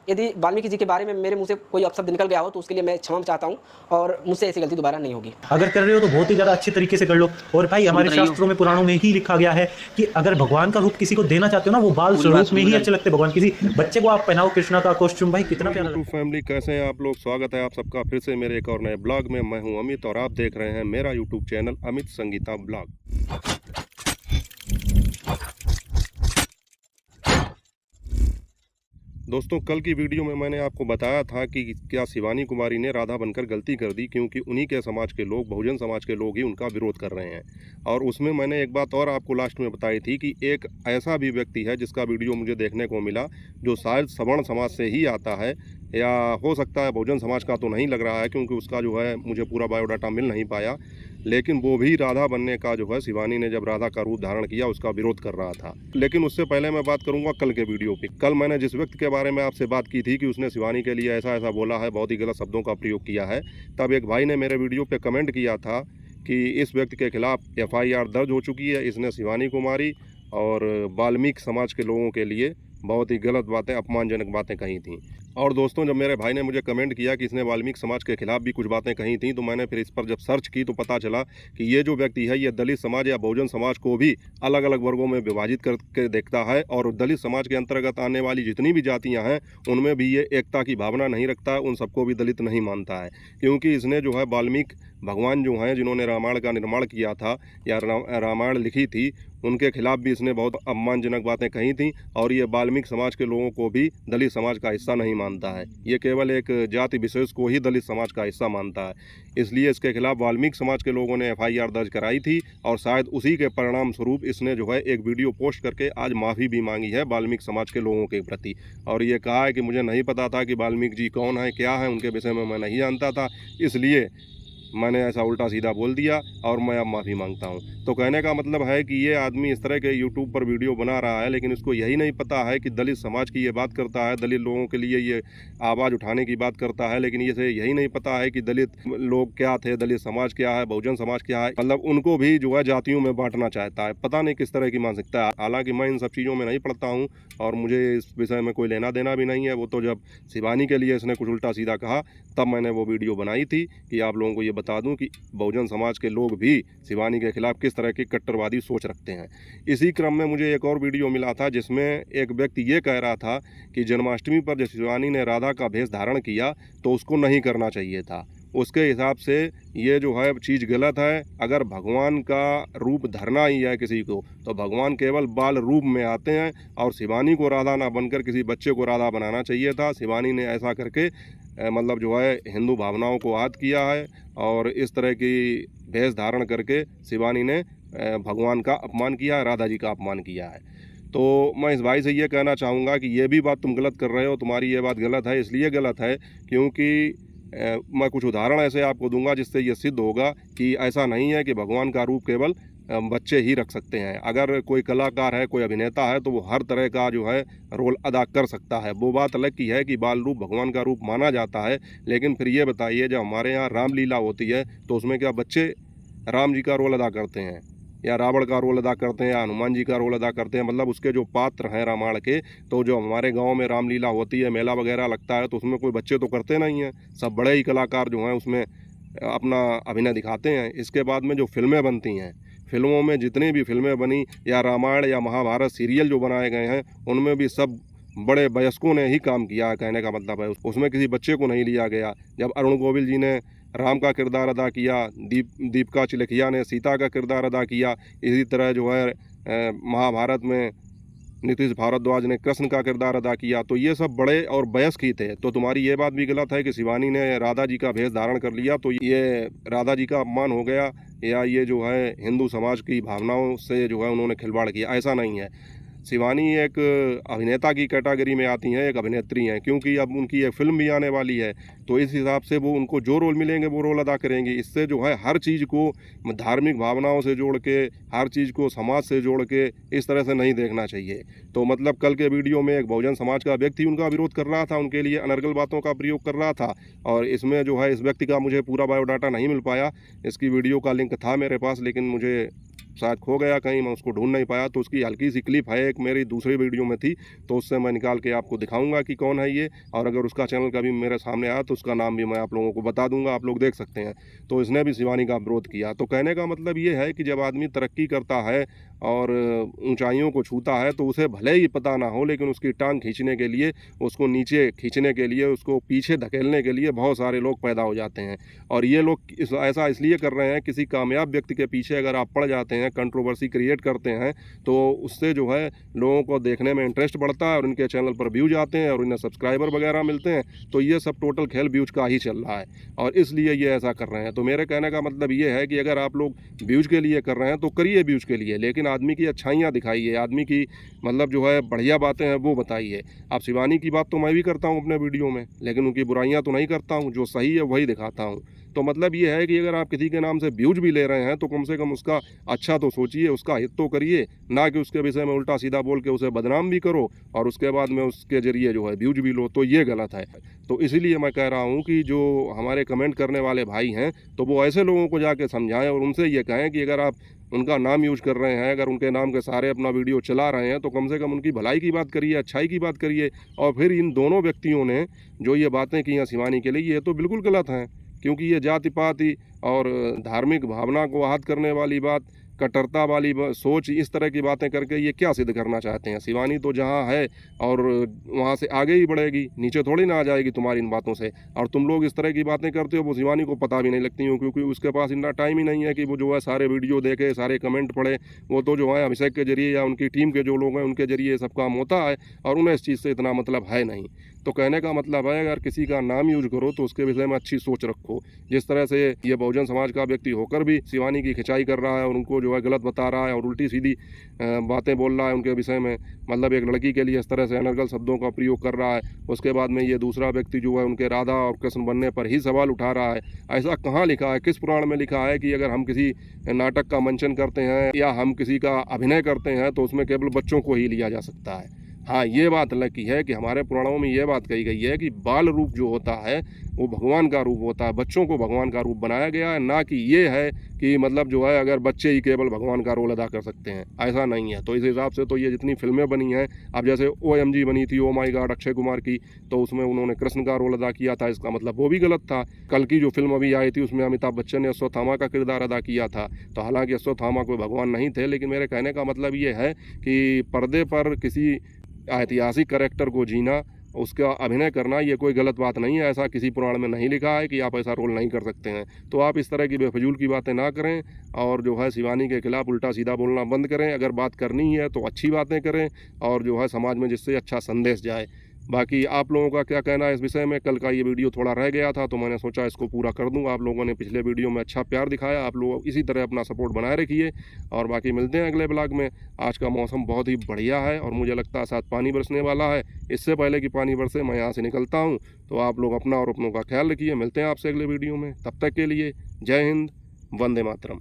यदि वाल्मीकि जी के बारे में मेरे मुँह से कोई अपशब्द निकल गया हो तो उसके लिए मैं क्षमा चाहता हूँ और मुझसे ऐसी गलती दोबारा नहीं होगी। अगर कर रहे हो तो बहुत ही ज़्यादा अच्छे तरीके से कर लो। और भाई हमारे शास्त्रों में, पुराणों में ही लिखा गया है कि अगर भगवान का रूप किसी को देना चाहते हो ना, वो बाल स्वरूप में ही अच्छे लगते हैं। भगवान किसी बच्चे को आप पहनाओ कृष्णा का कॉस्ट्यूम, भाई कितना प्यारा यूट्यूब लगता है। फैमिली, कैसे हैं आप लोग? स्वागत है आप सबका फिर से मेरे एक और नए ब्लॉग में। मैं हूं अमित और आप देख रहे हैं मेरा YouTube channel Amit Sangeeta blog. दोस्तों, कल की वीडियो में मैंने आपको बताया था कि क्या शिवानी कुमारी ने राधा बनकर गलती कर दी, क्योंकि उन्हीं के समाज के लोग, बहुजन समाज के लोग ही उनका विरोध कर रहे हैं। और उसमें मैंने एक बात और आपको लास्ट में बताई थी कि एक ऐसा भी व्यक्ति है जिसका वीडियो मुझे देखने को मिला, जो शायद सवर्ण समाज से ही आता है, या हो सकता है बहुजन समाज का, तो नहीं लग रहा है क्योंकि उसका जो है मुझे पूरा बायोडाटा मिल नहीं पाया। लेकिन वो भी राधा बनने का जो है, शिवानी ने जब राधा का रूप धारण किया उसका विरोध कर रहा था। लेकिन उससे पहले मैं बात करूंगा कल के वीडियो पे। कल मैंने जिस व्यक्ति के बारे में आपसे बात की थी कि उसने शिवानी के लिए ऐसा ऐसा बोला है, बहुत ही गलत शब्दों का प्रयोग किया है, तब एक भाई ने मेरे वीडियो पे कमेंट किया था कि इस व्यक्ति के खिलाफ FIR दर्ज हो चुकी है, इसने शिवानी कुमारी और वाल्मीकि समाज के लोगों के लिए बहुत ही गलत बातें, अपमानजनक बातें कही थी। और दोस्तों, जब मेरे भाई ने मुझे कमेंट किया कि इसने वाल्मीकि समाज के खिलाफ भी कुछ बातें कही थी, तो मैंने फिर इस पर जब सर्च की तो पता चला कि ये जो व्यक्ति है, ये दलित समाज या बहुजन समाज को भी अलग अलग वर्गों में विभाजित करके देखता है, और दलित समाज के अंतर्गत आने वाली जितनी भी जातियां हैं उनमें भी ये एकता की भावना नहीं रखता है, उन सबको भी दलित नहीं मानता है। क्योंकि इसने जो है वाल्मीकि भगवान जो हैं, जिन्होंने रामायण का निर्माण किया था या रामायण लिखी थी, उनके खिलाफ भी इसने बहुत अपमानजनक बातें कही थी। और ये वाल्मीकि समाज के लोगों को भी दलित समाज का हिस्सा नहीं मानता है, ये केवल एक जाति विशेष को ही दलित समाज का हिस्सा मानता है। इसलिए इसके खिलाफ वाल्मीकि समाज के लोगों ने FIR दर्ज कराई थी, और शायद उसी के परिणाम स्वरूप इसने जो है एक वीडियो पोस्ट करके आज माफ़ी भी मांगी है वाल्मीकि समाज के लोगों के प्रति। और ये कहा है कि मुझे नहीं पता था कि वाल्मीकि जी कौन है, क्या है, उनके विषय में मैं नहीं जानता था, इसलिए मैंने ऐसा उल्टा सीधा बोल दिया और मैं अब माफ़ी मांगता हूँ। तो कहने का मतलब है कि ये आदमी इस तरह के यूट्यूब पर वीडियो बना रहा है, लेकिन इसको यही नहीं पता है कि दलित समाज की ये बात करता है, दलित लोगों के लिए ये आवाज़ उठाने की बात करता है, लेकिन ये यही नहीं पता है कि दलित लोग क्या थे, दलित समाज क्या है, बहुजन समाज क्या है, मतलब उनको भी जो है जातियों में बांटना चाहता है। पता नहीं किस तरह की मानसिकता है। हालांकि मैं इन सब चीज़ों में नहीं पढ़ता हूँ और मुझे इस विषय में कोई लेना देना भी नहीं है। वो तो जब शिवानी के लिए इसने कुछ उल्टा सीधा कहा, तब मैंने वो वीडियो बनाई थी कि आप लोगों को ये बता दूं कि बहुजन समाज के लोग भी शिवानी के खिलाफ किस तरह की कट्टरवादी सोच रखते हैं। इसी क्रम में मुझे एक और वीडियो मिला था जिसमें एक व्यक्ति ये कह रहा था कि जन्माष्टमी पर जब शिवानी ने राधा का भेष धारण किया तो उसको नहीं करना चाहिए था। उसके हिसाब से ये जो है चीज़ गलत है। अगर भगवान का रूप धरना ही है किसी को, तो भगवान केवल बाल रूप में आते हैं, और शिवानी को राधा ना बनकर किसी बच्चे को राधा बनाना चाहिए था। शिवानी ने ऐसा करके मतलब जो है हिंदू भावनाओं को आहत किया है, और इस तरह की भेष धारण करके शिवानी ने भगवान का अपमान किया है, राधा जी का अपमान किया है। तो मैं इस भाई से ये कहना चाहूँगा कि ये भी बात तुम गलत कर रहे हो, तुम्हारी ये बात गलत है। इसलिए गलत है क्योंकि मैं कुछ उदाहरण ऐसे आपको दूंगा जिससे ये सिद्ध होगा कि ऐसा नहीं है कि भगवान का रूप केवल बच्चे ही रख सकते हैं। अगर कोई कलाकार है, कोई अभिनेता है, तो वो हर तरह का जो है रोल अदा कर सकता है। वो बात अलग की है कि बाल रूप भगवान का रूप माना जाता है, लेकिन फिर ये बताइए, जब हमारे यहाँ रामलीला होती है तो उसमें क्या बच्चे राम जी का रोल अदा करते हैं, या रावण का रोल अदा करते हैं, या हनुमान जी का रोल अदा करते हैं? मतलब उसके जो पात्र हैं रामायण के, तो जो हमारे गांव में रामलीला होती है, मेला वगैरह लगता है, तो उसमें कोई बच्चे तो करते नहीं हैं। सब बड़े ही कलाकार जो हैं उसमें अपना अभिनय दिखाते हैं। इसके बाद में जो फिल्में बनती हैं, फिल्मों में जितनी भी फिल्में बनी, या रामायण या महाभारत सीरियल जो बनाए गए हैं, उनमें भी सब बड़े वयस्कों ने ही काम किया है। कहने का मतलब है उसमें किसी बच्चे को नहीं लिया गया। जब अरुण गोविल जी ने राम का किरदार अदा किया, दीपिका चिलखिया ने सीता का किरदार अदा किया, इसी तरह जो है महाभारत में नीतीश भारद्वाज ने कृष्ण का किरदार अदा किया, तो ये सब बड़े और वयस्क ही थे। तो तुम्हारी ये बात भी गलत है कि शिवानी ने राधा जी का भेष धारण कर लिया तो ये राधा जी का अपमान हो गया, या ये जो है हिंदू समाज की भावनाओं से जो है उन्होंने खिलवाड़ किया। ऐसा नहीं है। शिवानी एक अभिनेता की कैटेगरी में आती हैं, एक अभिनेत्री हैं, क्योंकि अब उनकी एक फिल्म भी आने वाली है, तो इस हिसाब से वो उनको जो रोल मिलेंगे वो रोल अदा करेंगी। इससे जो है हर चीज़ को धार्मिक भावनाओं से जोड़ के, हर चीज़ को समाज से जोड़ के इस तरह से नहीं देखना चाहिए। तो मतलब कल के वीडियो में एक बहुजन समाज का व्यक्ति उनका विरोध कर रहा था, उनके लिए अनर्गल बातों का प्रयोग कर रहा था, और इसमें जो है इस व्यक्ति का मुझे पूरा बायोडाटा नहीं मिल पाया। इसकी वीडियो का लिंक था मेरे पास, लेकिन मुझे शायद खो गया कहीं, मैं उसको ढूंढ नहीं पाया। तो उसकी हल्की सी क्लिप है, एक मेरी दूसरी वीडियो में थी, तो उससे मैं निकाल के आपको दिखाऊंगा कि कौन है ये। और अगर उसका चैनल कभी मेरे सामने आया तो उसका नाम भी मैं आप लोगों को बता दूंगा, आप लोग देख सकते हैं। तो इसने भी शिवानी का विरोध किया। तो कहने का मतलब ये है कि जब आदमी तरक्की करता है और ऊंचाइयों को छूता है तो उसे भले ही पता ना हो, लेकिन उसकी टांग खींचने के लिए, उसको नीचे खींचने के लिए, उसको पीछे धकेलने के लिए बहुत सारे लोग पैदा हो जाते हैं। और ये लोग ऐसा इसलिए कर रहे हैं, किसी कामयाब व्यक्ति के पीछे अगर आप पड़ जाते हैं, कंट्रोवर्सी क्रिएट करते हैं, तो उससे जो है लोगों को देखने में इंटरेस्ट बढ़ता है और उनके चैनल पर व्यूज आते हैं और उन्हें सब्सक्राइबर वगैरह मिलते हैं। तो ये सब टोटल खेल व्यूज का ही चल रहा है और इसलिए ये ऐसा कर रहे हैं। तो मेरे कहने का मतलब ये है कि अगर आप लोग व्यूज के लिए कर रहे हैं तो करिए व्यूज के लिए, लेकिन आदमी की अच्छाइयाँ दिखाइए, आदमी की मतलब जो है बढ़िया बातें हैं वो बताइए। आप शिवानी की बात तो मैं भी करता हूँ अपने वीडियो में, लेकिन उनकी बुराइयाँ तो नहीं करता हूँ, जो सही है वही दिखाता हूँ। तो मतलब ये है कि अगर आप किसी के नाम से व्यूज भी ले रहे हैं तो कम से कम उसका अच्छा तो सोचिए, उसका हित तो करिए, ना कि उसके विषय में उल्टा सीधा बोल के उसे बदनाम भी करो और उसके बाद में उसके जरिए जो है व्यूज भी लो, तो ये गलत है। तो इसीलिए मैं कह रहा हूँ कि जो हमारे कमेंट करने वाले भाई हैं तो वो ऐसे लोगों को जाके समझाएं और उनसे ये कहें कि अगर आप उनका नाम यूज कर रहे हैं, अगर उनके नाम के सारे अपना वीडियो चला रहे हैं तो कम से कम उनकी भलाई की बात करिए, अच्छाई की बात करिए। और फिर इन दोनों व्यक्तियों ने जो ये बातें की हैं शिवानी के लिए, ये तो बिल्कुल गलत हैं, क्योंकि ये जाति पाति और धार्मिक भावना को आहत करने वाली बात, कट्टरता वाली सोच, इस तरह की बातें करके ये क्या सिद्ध करना चाहते हैं। शिवानी तो जहाँ है और वहाँ से आगे ही बढ़ेगी, नीचे थोड़ी ना आ जाएगी तुम्हारी इन बातों से। और तुम लोग इस तरह की बातें करते हो, वो शिवानी को पता भी नहीं लगती हो, क्योंकि उसके पास इतना टाइम ही नहीं है कि वो जो है सारे वीडियो देखे, सारे कमेंट पढ़े। वो तो जो है अभिषेक के जरिए या उनकी टीम के जो लोग हैं उनके जरिए सब काम होता है और उन्हें इस चीज़ से इतना मतलब है नहीं। तो कहने का मतलब है, अगर किसी का नाम यूज करो तो उसके विषय में अच्छी सोच रखो। जिस तरह से ये बहुजन समाज का व्यक्ति होकर भी शिवानी की खिंचाई कर रहा है और उनको जो है गलत बता रहा है और उल्टी सीधी बातें बोल रहा है उनके विषय में, मतलब एक लड़की के लिए इस तरह से अनर्गल शब्दों का प्रयोग कर रहा है, उसके बाद में ये दूसरा व्यक्ति जो है उनके राधा और कृष्ण बनने पर ही सवाल उठा रहा है। ऐसा कहाँ लिखा है, किस पुराण में लिखा है कि अगर हम किसी नाटक का मंचन करते हैं या हम किसी का अभिनय करते हैं तो उसमें केवल बच्चों को ही लिया जा सकता है। हाँ, ये बात अलग की है कि हमारे पुराणों में ये बात कही गई है कि बाल रूप जो होता है वो भगवान का रूप होता है, बच्चों को भगवान का रूप बनाया गया है, ना कि ये है कि मतलब जो है अगर बच्चे ही केवल भगवान का रोल अदा कर सकते हैं, ऐसा नहीं है। तो इस हिसाब से तो ये जितनी फिल्में बनी हैं, अब जैसे OMG बनी थी, ओ माई गॉड, अक्षय कुमार की, तो उसमें उन्होंने कृष्ण का रोल अदा किया था, इसका मतलब वो भी गलत था। कल की जो फिल्म अभी आई थी उसमें अमिताभ बच्चन ने अश्वत्थामा का किरदार अदा किया था, तो हालांकि अश्वत्थामा कोई भगवान नहीं थे, लेकिन मेरे कहने का मतलब ये है कि पर्दे पर किसी ऐतिहासिक कैरेक्टर को जीना, उसका अभिनय करना, ये कोई गलत बात नहीं है। ऐसा किसी पुराण में नहीं लिखा है कि आप ऐसा रोल नहीं कर सकते हैं। तो आप इस तरह की बेफजूल की बातें ना करें और जो है शिवानी के खिलाफ उल्टा सीधा बोलना बंद करें। अगर बात करनी है तो अच्छी बातें करें और जो है समाज में जिससे अच्छा संदेश जाए। बाकी आप लोगों का क्या कहना है इस विषय में? कल का ये वीडियो थोड़ा रह गया था तो मैंने सोचा इसको पूरा कर दूं। आप लोगों ने पिछले वीडियो में अच्छा प्यार दिखाया, आप लोग इसी तरह अपना सपोर्ट बनाए रखिए और बाकी मिलते हैं अगले ब्लॉग में। आज का मौसम बहुत ही बढ़िया है और मुझे लगता है साथ पानी बरसने वाला है। इससे पहले कि पानी बरसे मैं यहाँ से निकलता हूँ, तो आप लोग अपना और अपनों का ख्याल रखिए। मिलते हैं आपसे अगले वीडियो में, तब तक के लिए जय हिंद, वंदे मातरम।